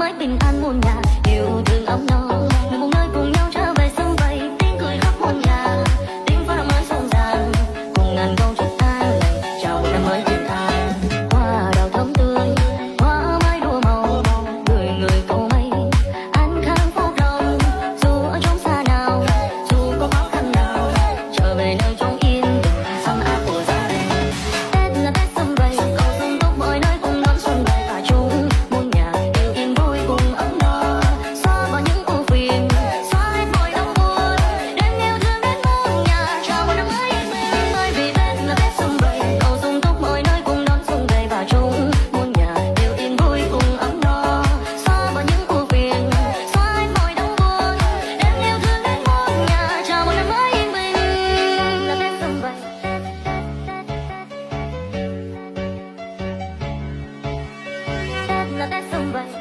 mới bình an muôn nhà, yêu thương ấm no, người một nơi cùng nhau trở về sum vầy, tiếng cười khắp muôn nhà, tiếng pháo mới rộn ràng, cùng ngàn câu chúc an lành chào năm mới thiên thang. Hoa đào thơm tươi, hoa mai đua màu, người người cầu may an khang phúc lòng, dù ở chốn xa nào, dù có khó khăn nào, trở về nơi chốn yên bình ấm áp của gia đình. Tết là Tết sum vầy, cầu sum túc mọi nơi cùng đón xuân về và chung muôn nhà đều yên vui cùng ấm no, xóa bỏ những ưu phiền, xóa hết mọi đau buồn, đem yêu thương đến muôn nhà chào một năm mới yên bình. Bởi vì Tết là Tết sum vầy, cầu sum túc mọi nơi cùng đón xuân về và chung muôn nhà đều yên vui cùng ấm no, xóa bỏ những ưu phiền, xóa hết mọi đau buồn, đem yêu thương đến muôn nhà chào một năm mới yên bình. Là Tết sum vầy. Tết là Tết sum vầy.